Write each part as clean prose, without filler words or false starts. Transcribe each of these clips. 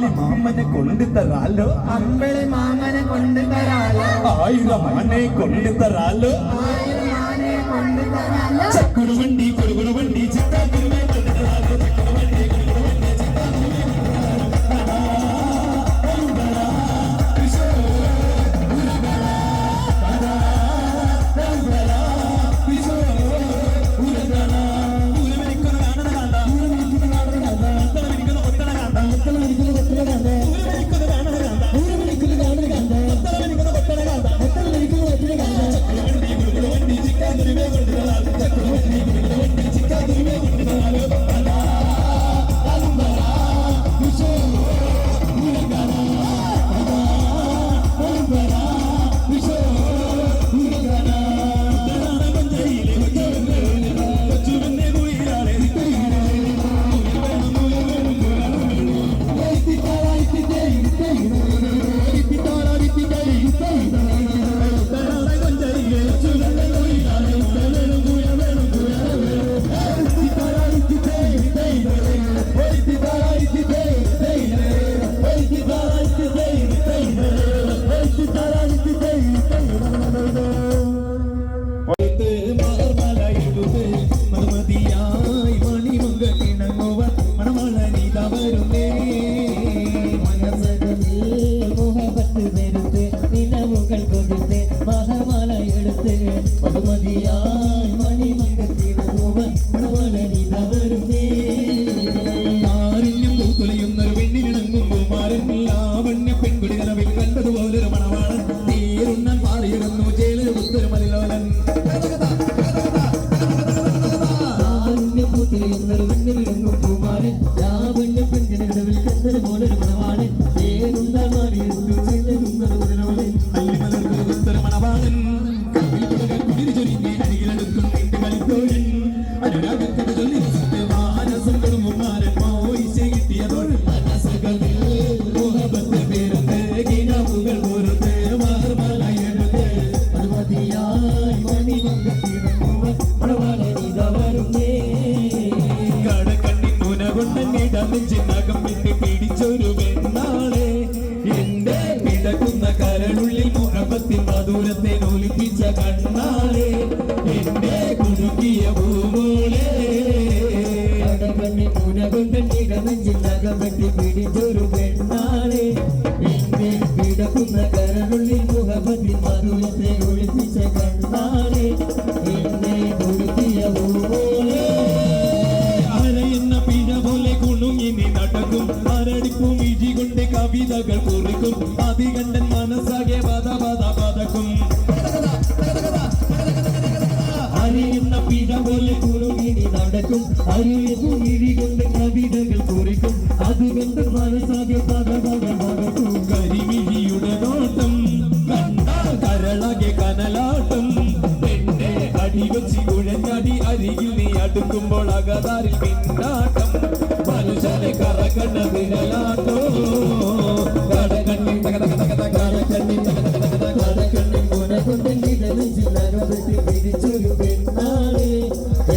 അമ്പിളി മാമനെ കൊണ്ടു തരാലോ, അമ്പിളി മാമനെ കൊണ്ടു തരാലോ, 1000 ആനെ കൊണ്ടു തരാലോ, 1000 ആനെ കൊണ്ടു തരാലോ. ചക്കുടു വണ്ടി കൊടുകുടു വണ്ടി ചിത്താതിരുമേ കൊണ്ടു തരാലോ, ചക്കുടു വണ്ടി കൊടുകുടു വണ്ടി ചിത്താതിരുമേ കൊണ്ടു തരാലോ. കവിതകൾ കുറിക്കും അതികണ്ടൻ മനസ്സാകെ പദപദപദക്കും അറിയുന്ന പിഴ പോലെ കുറുകിനി നടക്കും അറിയുന്നു ഇഴികൊണ്ട് കവിതകൾ കുറിക്കും അതുകൊണ്ട് മനസ്സാകെ പദപദപദക്കും കരിമിഴിയുടെ നോട്ടം കണ്ടാൽ കരളാകെ കനലാട്ടം എന്നെ അടിവച്ചി കുഴഞ്ഞടി അരികിൽ നീ അടുക്കുമ്പോൾ അകതാരിൽ പിന്നാട്ടം മനുഷ്യനെ കറക്കണ്ണ വിരലാട്ടോ കടകണ്ണി കടകണ്ണി കടകണ്ണി പിടിച്ചൊരു പെണ്ണാളെ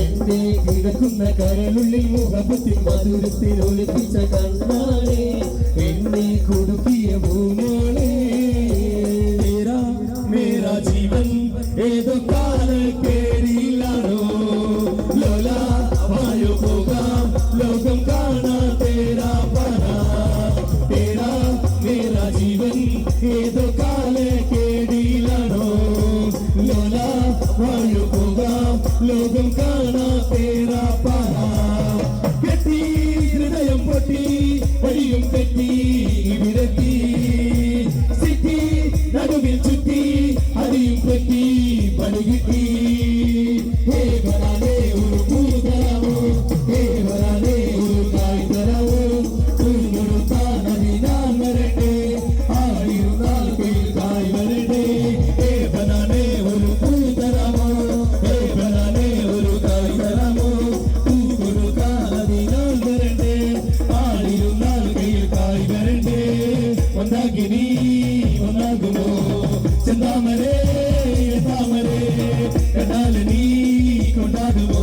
എന്റെ കിടക്കുന്ന കരളുള്ളിൽ മുഖത്തിൽ മധുരത്തിൽ ഒളിപ്പിച്ച കണ്ണാളെ എന്നെ കൊടുക്കിയ പൂമോളെ മേരാ ജീവൻ ഏതോ കാലക്കേടിയിലാണോ ലോല വായു പോകാം ലോകം കാണാ തേരാ പരാ തേരാ മേരാ ജീവൻ ഏതോ കാലക്കേടിയിലാണോ ലോല വായു പോകാം ലോകം കാണാ തേരാ പരാ കെട്ടി ഹൃദയം പൊട്ടി വഴിയും തെറ്റി ഇവിടെത്തി സിറ്റി നടുവിൽ ചുറ്റി അരിയും പറ്റി പണികിട്ടി ഹേ വരാനേ ഒരു പൂ തരാമോ ഹേ വരാനേ ഒരു കായ് തരാമോ കൊടുത്താൽ ഞാൻ വരട്ടെ ആയിരുന്നാൽ കയ്യിൽ കായ് വരട്ടെ ഹേ വരാനേ ഒരു പൂ തരാമോ ഹേ വരാനേ ഒരു കായ് തരാമോ കൊടുത്താൽ ഞാൻ വരട്ടെ ആയിരുന്നാൽ കയ്യിൽ കായ് വരട്ടെ ഒന്നാകി നീ ഒന്നാകുമോ ചെന്താമരേ താമരേ കണ്ടാല് നീ കൊണ്ടാടുമോ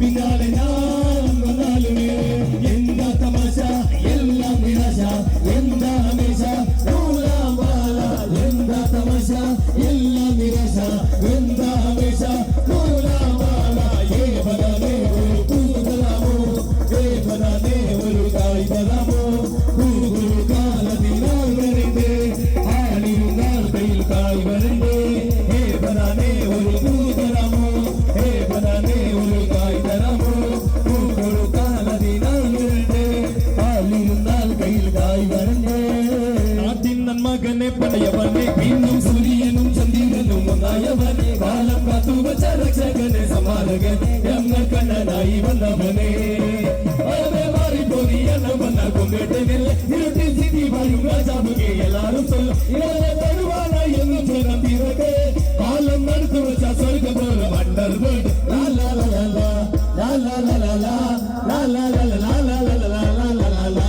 പിന്നാലെ ഞാൻ വന്നാലുമേ എന്താ തമാശ എല്ലാം നിരാശ മകനെ പടയവനെ വീണ്ടും സൂര്യനും ചന്ദ്രനും ഒന്നായവനെ കാലം കാത്തുവച്ച രക്ഷകനെ സമാരകൻ ഞങ്ങൾ കണ്ണനായി വന്നവനെ അതെ മാറിപ്പോയി എന്ന വന്ന കൊമ്പേട്ടനിൽ ഇരുട്ടിൽ സിറ്റി വായും രാജാവുകെ എല്ലാരും ചൊല്ലും ഇവരെ തരുവാനായി എന്ന് ചൊല്ലാം തീരകെ കാലം നടത്തു വെച്ച സ്വർഗം പോലെ വണ്ടർ വേൾഡ് ലാ ലാ ലാ ലാ ലാ ലാ ലാ ലാ ലാ ലാ ലാ ലാ ലാ ലാ ലാ ലാ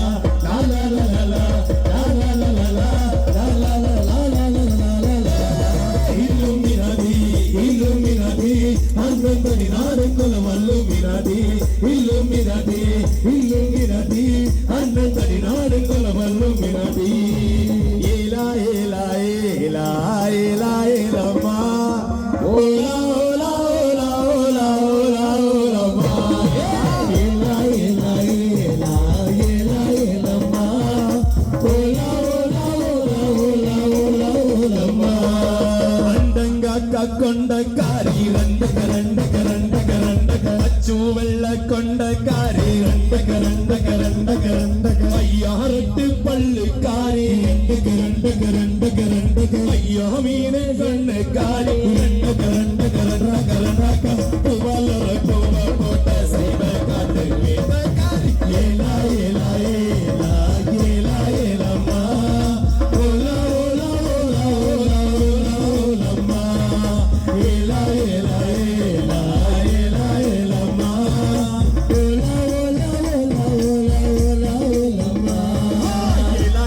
കൊണ്ടക്കാരി രണ്ട കരണ്ട കരണ്ട കരണ്ട അച്ചുവെള്ള കൊണ്ടക്കാരി രണ്ട കരണ്ട കരണ്ട കരണ്ട അയ്യാറെട്ട് പള്ളിക്കാരി രണ്ട കരണ്ട കരണ്ട കരണ്ട അയ്യോ മീനെ കൊണ്ടക്കാരി രണ്ട കരണ്ട കരണ്ട കരണ്ട വളര കോട്ട സൈബ കാട്ട് വേദക്കാരി ഏല ഏല ഏല ഏല ഏലമ്മ ഓല ഓല ഓല ഓല ഓലമ്മ ഏല ഏല ഏല ഏല ഏലമ്മ ഓല ഓല ഓല ഓല ഓല ഓലമ്മ ഏല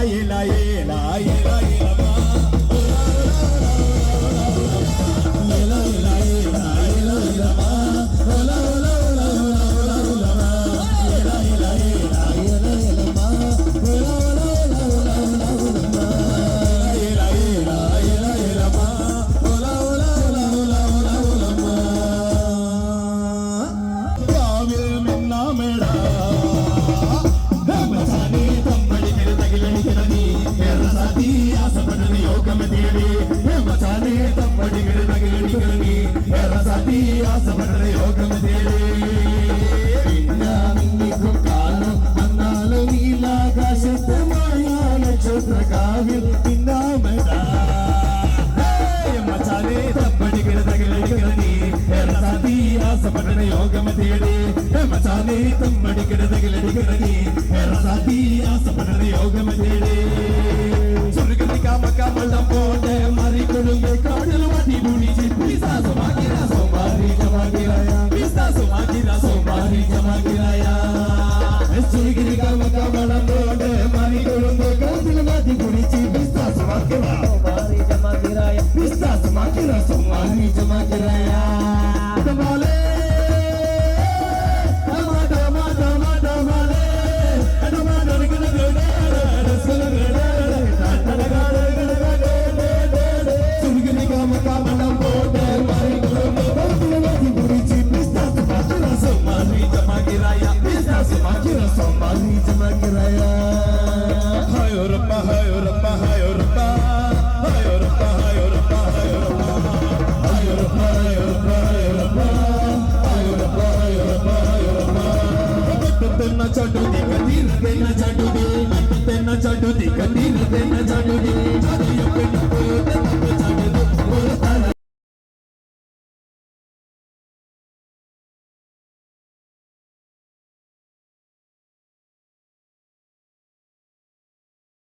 ഏല ഏല ഏല ഏലമ്മ ചടുതി